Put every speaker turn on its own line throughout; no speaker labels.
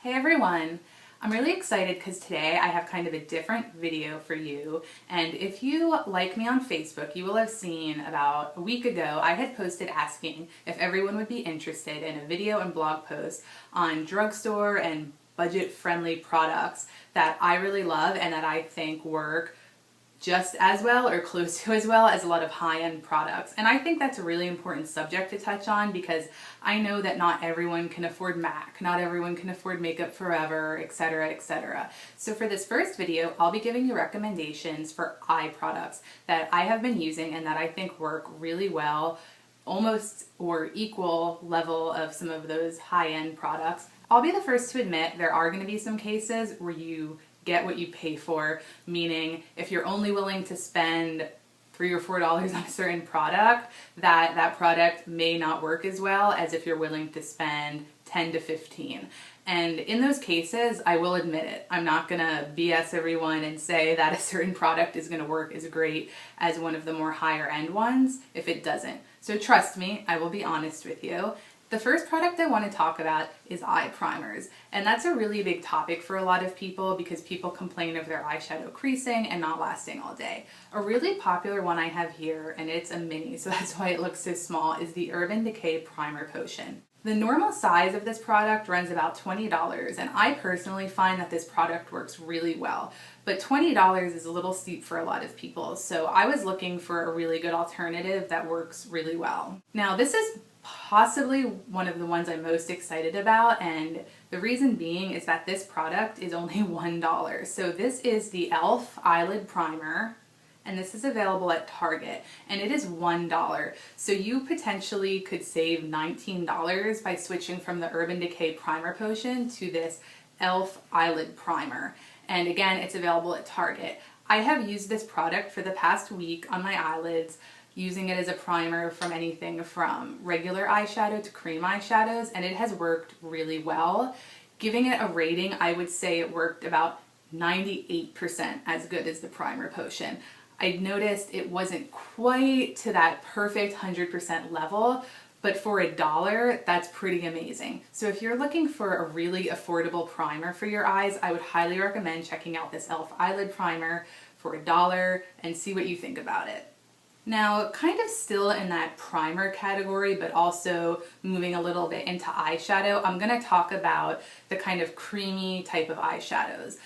Hey everyone! I'm really excited because today I have kind of a different video for you, and if you like me on Facebook, you will have seen about a week ago I had posted asking if everyone would be interested in a video and blog post on drugstore and budget-friendly products that I really love and that I think work just as well or close to as well as a lot of high-end products. And I think that's a really important subject to touch on because I know that not everyone can afford MAC, not everyone can afford Makeup Forever, etc., etc. So for this first video, I'll be giving you recommendations for eye products that I have been using and that I think work really well, almost or equal level of some of those high-end products. I'll be the first to admit there are going to be some cases where you get what you pay for, meaning if you're only willing to spend $3 or $4 on a certain product, that product may not work as well as if you're willing to spend 10 to 15. And in those cases, I will admit it. I'm not gonna BS everyone and say that a certain product is gonna work as great as one of the more higher end ones if it doesn't. So trust me, I will be honest with you. The first product I want to talk about is eye primers, and that's a really big topic for a lot of people because people complain of their eyeshadow creasing and not lasting all day. A really popular one I have here, and it's a mini, so that's why it looks so small, is the Urban Decay Primer Potion. The normal size of this product runs about $20, and I personally find that this product works really well. But $20 is a little steep for a lot of people, so I was looking for a really good alternative that works really well. Now, this is possibly one of the ones I'm most excited about, and the reason being is that this product is only $1. So this is the e.l.f. Eyelid Primer, and this is available at Target, and it is $1. So you potentially could save $19 by switching from the Urban Decay Primer Potion to this e.l.f. Eyelid Primer. And again, it's available at Target. I have used this product for the past week on my eyelids, using it as a primer from anything from regular eyeshadow to cream eyeshadows, and it has worked really well. Giving it a rating, I would say it worked about 98% as good as the primer potion. I noticed it wasn't quite to that perfect 100% level, but for $1, that's pretty amazing. So if you're looking for a really affordable primer for your eyes, I would highly recommend checking out this e.l.f. Eyelid Primer for $1 and see what you think about it. Now, kind of still in that primer category, but also moving a little bit into eyeshadow, I'm going to talk about the kind of creamy type of eyeshadows.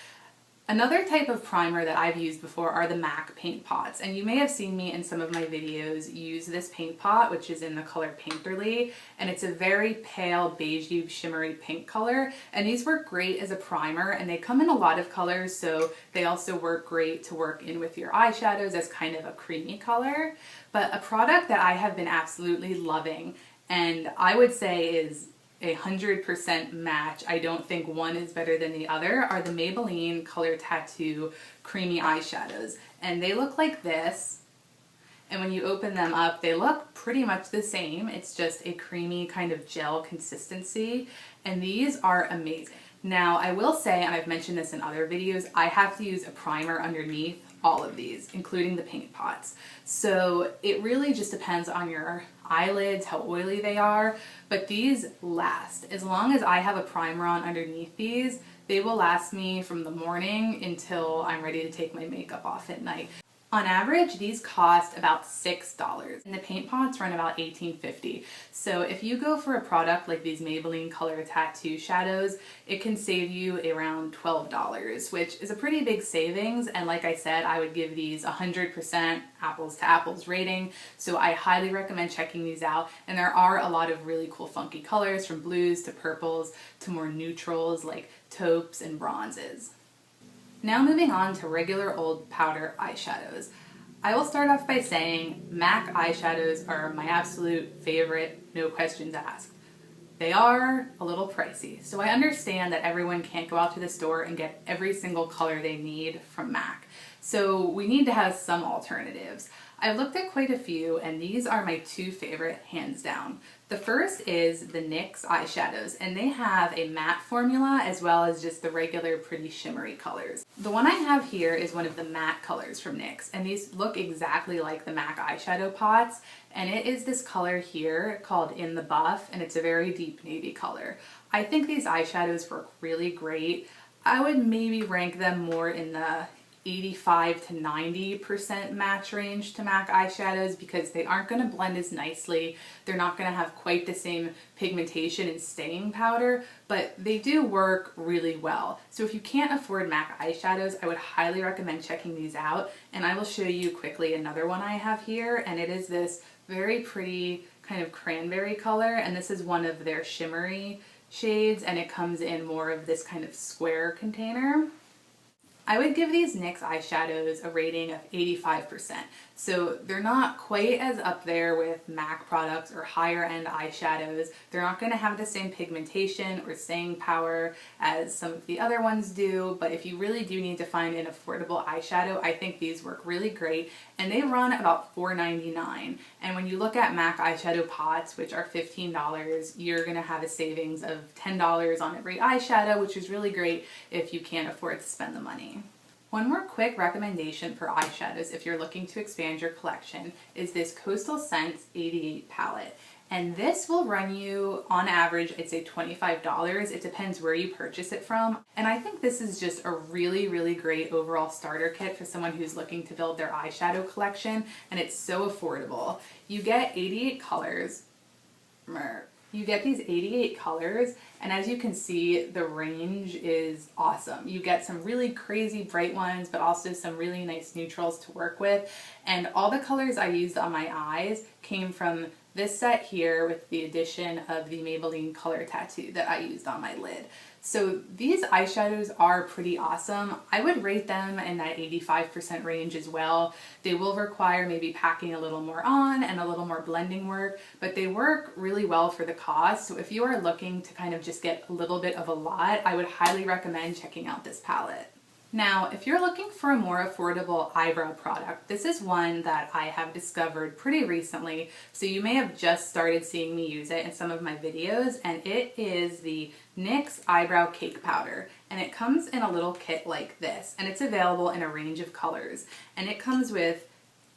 Another type of primer that I've used before are the MAC paint pots, and you may have seen me in some of my videos use this paint pot, which is in the color Painterly, and it's a very pale beigey shimmery pink color, and these work great as a primer, and they come in a lot of colors, so they also work great to work in with your eyeshadows as kind of a creamy color. But a product that I have been absolutely loving, and I would say is 100% match, I don't think one is better than the other, are the Maybelline Color Tattoo Creamy Eyeshadows. And they look like this, and when you open them up, they look pretty much the same. It's just a creamy kind of gel consistency, and these are amazing. Now, I will say, and I've mentioned this in other videos, I have to use a primer underneath all of these, including the paint pots. So it really just depends on your eyelids, how oily they are, but these last. As long as I have a primer on underneath these, they will last me from the morning until I'm ready to take my makeup off at night. On average, these cost about $6, and the paint pots run about $18.50. So if you go for a product like these Maybelline Color Tattoo shadows, it can save you around $12, which is a pretty big savings. And like I said, I would give these 100% apples to apples rating. So I highly recommend checking these out. And there are a lot of really cool funky colors, from blues to purples to more neutrals like taupes and bronzes. Now moving on to regular old powder eyeshadows. I will start off by saying MAC eyeshadows are my absolute favorite, no questions asked. They are a little pricey, so I understand that everyone can't go out to the store and get every single color they need from MAC. So we need to have some alternatives. I've looked at quite a few, and these are my two favorite, hands down. The first is the NYX eyeshadows, and they have a matte formula as well as just the regular pretty shimmery colors. The one I have here is one of the matte colors from NYX, and these look exactly like the MAC eyeshadow pots, and it is this color here called In the Buff, and it's a very deep navy color. I think these eyeshadows work really great. I would maybe rank them more in the 85 to 90% match range to MAC eyeshadows because they aren't going to blend as nicely. They're not going to have quite the same pigmentation and staying power, but they do work really well. So if you can't afford MAC eyeshadows, I would highly recommend checking these out. And I will show you quickly another one I have here, and it is this very pretty kind of cranberry color, and this is one of their shimmery shades, and it comes in more of this kind of square container. I would give these NYX eyeshadows a rating of 85%. So they're not quite as up there with MAC products or higher end eyeshadows. They're not going to have the same pigmentation or staying power as some of the other ones do, but if you really do need to find an affordable eyeshadow, I think these work really great, and they run about $4.99. And when you look at MAC eyeshadow pots, which are $15, you're going to have a savings of $10 on every eyeshadow, which is really great if you can't afford to spend the money. One more quick recommendation for eyeshadows if you're looking to expand your collection is this Coastal Scents 88 palette. And this will run you, on average, I'd say $25. It depends where you purchase it from. And I think this is just a really, really great overall starter kit for someone who's looking to build their eyeshadow collection. And it's so affordable. You get 88 colors. You get these 88 colors, and as you can see, the range is awesome. You get some really crazy bright ones, but also some really nice neutrals to work with. And all the colors I used on my eyes came from this set here with the addition of the Maybelline Color Tattoo that I used on my lid. So these eyeshadows are pretty awesome. I would rate them in that 85% range as well. They will require maybe packing a little more on and a little more blending work, but they work really well for the cost. So if you are looking to kind of just get a little bit of a lot, I would highly recommend checking out this palette. Now, if you're looking for a more affordable eyebrow product, this is one that I have discovered pretty recently, so you may have just started seeing me use it in some of my videos, and it is the NYX Eyebrow Cake Powder, and it comes in a little kit like this, and it's available in a range of colors, and it comes with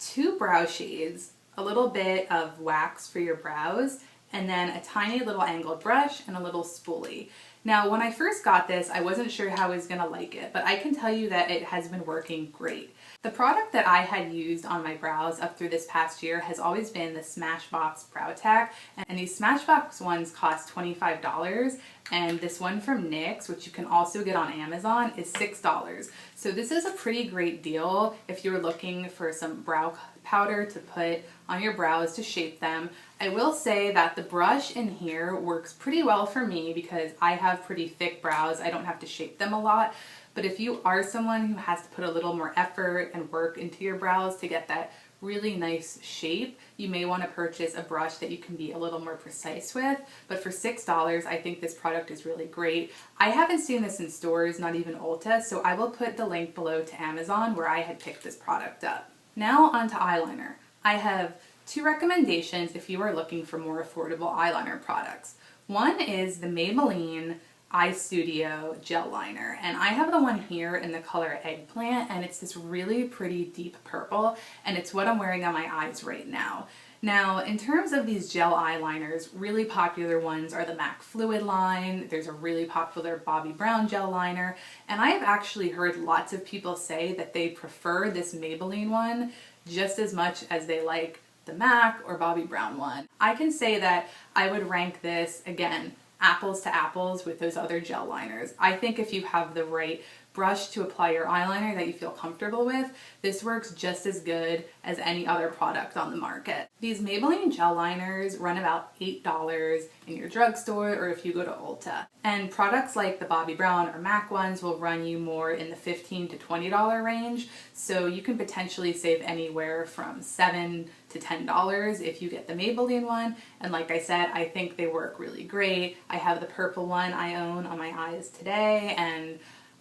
2 brow shades, a little bit of wax for your brows, and then a tiny little angled brush and a little spoolie. Now, when I first got this, I wasn't sure how I was going to like it, but I can tell you that it has been working great. The product that I had used on my brows up through this past year has always been the Smashbox Brow Tack, and these Smashbox ones cost $25, and this one from NYX, which you can also get on Amazon, is $6. So this is a pretty great deal if you're looking for some brow powder to put on your brows to shape them. I will say that the brush in here works pretty well for me because I have pretty thick brows. I don't have to shape them a lot. But if you are someone who has to put a little more effort and work into your brows to get that really nice shape, you may want to purchase a brush that you can be a little more precise with. But for $6, I think this product is really great. I haven't seen this in stores, not even Ulta, so I will put the link below to Amazon where I had picked this product up. Now onto eyeliner. I have 2 recommendations if you are looking for more affordable eyeliner products. One is the Maybelline Eye Studio Gel Liner, and I have the one here in the color Eggplant, and it's this really pretty deep purple, and it's what I'm wearing on my eyes right now. Now, in terms of these gel eyeliners, really popular ones are the MAC Fluid line. There's a really popular Bobbi Brown gel liner, and I have actually heard lots of people say that they prefer this Maybelline one just as much as they like the MAC or Bobbi Brown one. I can say that I would rank this, again, apples to apples with those other gel liners. I think if you have the right brush to apply your eyeliner that you feel comfortable with, this works just as good as any other product on the market. These Maybelline gel liners run about $8 in your drugstore or if you go to Ulta. And products like the Bobbi Brown or MAC ones will run you more in the $15 to $20 range, so you can potentially save anywhere from $7 to $10 if you get the Maybelline one. And like I said, I think they work really great. I have the purple one I own on my eyes today, and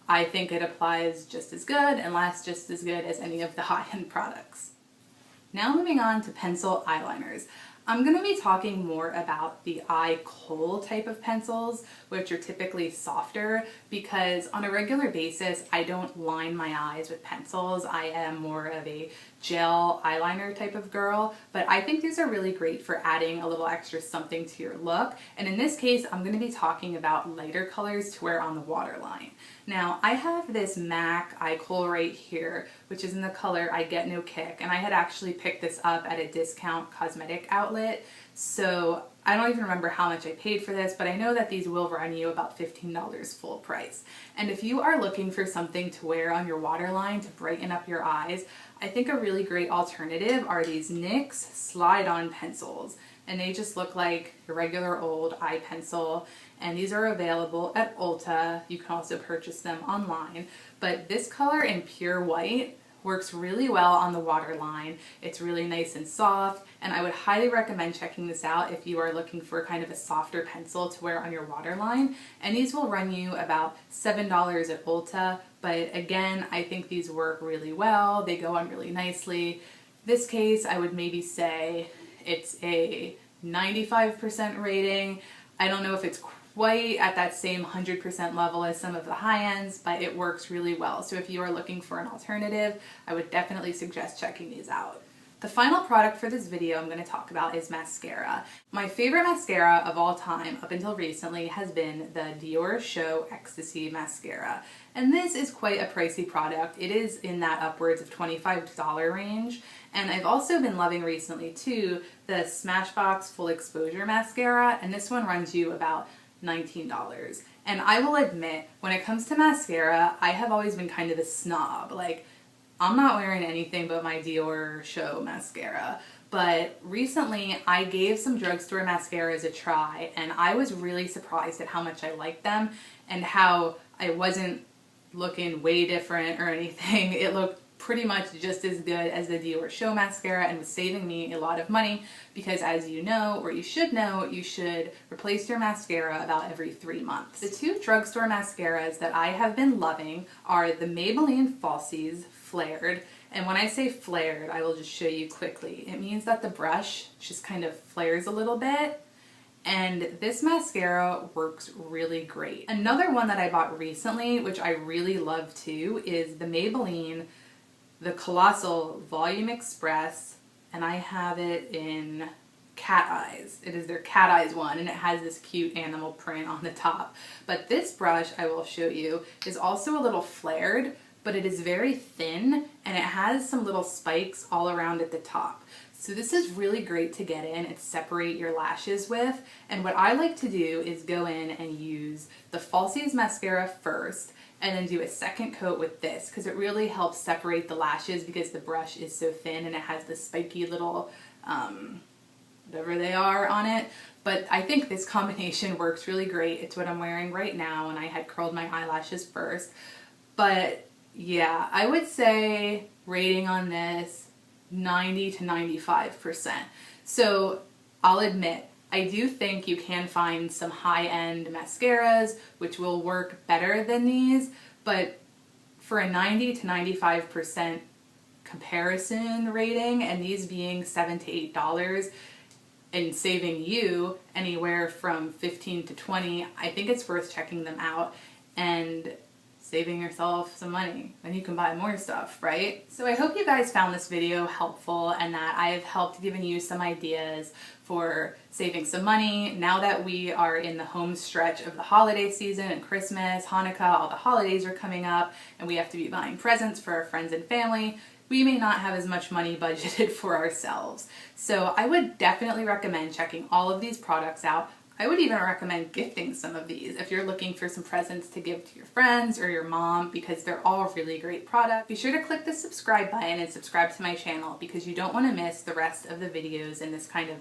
I think it applies just as good and lasts just as good as any of the high-end products. Now moving on to pencil eyeliners. I'm going to be talking more about the eye kohl type of pencils, which are typically softer, because on a regular basis I don't line my eyes with pencils. I am more of a gel eyeliner type of girl, but I think these are really great for adding a little extra something to your look. And in this case, I'm going to be talking about lighter colors to wear on the waterline. Now, I have this MAC eye kohl right here, which is in the color I Get No Kick, and I had actually picked this up at a discount cosmetic outlet, so I don't even remember how much I paid for this, but I know that these will run you about $15 full price. And if you are looking for something to wear on your waterline to brighten up your eyes, I think a really great alternative are these NYX slide-on pencils. And they just look like your regular old eye pencil, and these are available at Ulta. You can also purchase them online, but this color in pure white works really well on the waterline. It's really nice and soft, and I would highly recommend checking this out if you are looking for kind of a softer pencil to wear on your waterline. And these will run you about $7 at Ulta, but again, I think these work really well. They go on really nicely. This case, I would maybe say it's a 95% rating. I don't know if it's quite at that same 100% level as some of the high ends, but it works really well. So if you are looking for an alternative, I would definitely suggest checking these out. The final product for this video I'm going to talk about is mascara. My favorite mascara of all time up until recently has been the Dior Show Ecstasy Mascara. And this is quite a pricey product. It is in that upwards of $25 range. And I've also been loving recently too the Smashbox Full Exposure Mascara, and this one runs you about $19. And I will admit, when it comes to mascara, I have always been kind of a snob. Like, I'm not wearing anything but my Dior Show mascara. But recently I gave some drugstore mascaras a try, and I was really surprised at how much I liked them and how I wasn't looking way different or anything. It looked pretty much just as good as the Dior Show mascara and was saving me a lot of money because, as you know, or you should know, you should replace your mascara about every 3 months. The two drugstore mascaras that I have been loving are the Maybelline Falsies Flared. And when I say flared, I will just show you quickly. It means that the brush just kind of flares a little bit. And this mascara works really great. Another one that I bought recently, which I really love too, is the Maybelline The Colossal Volume Express, and I have it in Cat Eyes. It is their Cat Eyes one, and it has this cute animal print on the top. But this brush, I will show you, is also a little flared, but it is very thin, and it has some little spikes all around at the top. So this is really great to get in and separate your lashes with. And what I like to do is go in and use the Falsies mascara first, and then do a second coat with this, because it really helps separate the lashes because the brush is so thin and it has the spiky little whatever they are on it. But I think this combination works really great. It's what I'm wearing right now, and I had curled my eyelashes first. But yeah, I would say rating on this 90 to 95%. So I'll admit, I do think you can find some high-end mascaras which will work better than these, but for a 90 to 95% comparison rating, and these being $7 to $8 and saving you anywhere from 15 to 20, I think it's worth checking them out and saving yourself some money. Then you can buy more stuff, right? So I hope you guys found this video helpful and that I have helped giving you some ideas for saving some money. Now that we are in the home stretch of the holiday season and Christmas, Hanukkah, all the holidays are coming up, and we have to be buying presents for our friends and family, we may not have as much money budgeted for ourselves. So I would definitely recommend checking all of these products out. I would even recommend gifting some of these if you're looking for some presents to give to your friends or your mom, because they're all really great products. Be sure to click the subscribe button and subscribe to my channel because you don't want to miss the rest of the videos in this kind of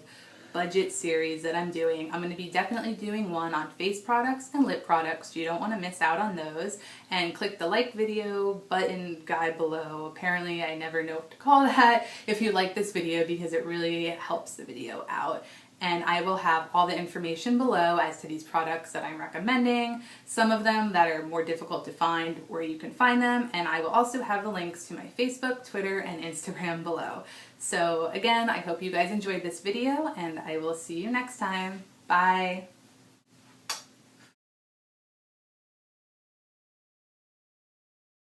budget series that I'm doing. I'm going to be definitely doing one on face products and lip products. You don't want to miss out on those. And click the like video button guy below. Apparently I never know what to call that if you like this video, because it really helps the video out. and I will have all the information below as to these products that I'm recommending, some of them that are more difficult to find, where you can find them, and I will also have the links to my Facebook, Twitter, and Instagram below. So again, I hope you guys enjoyed this video, and I will see you next time. Bye!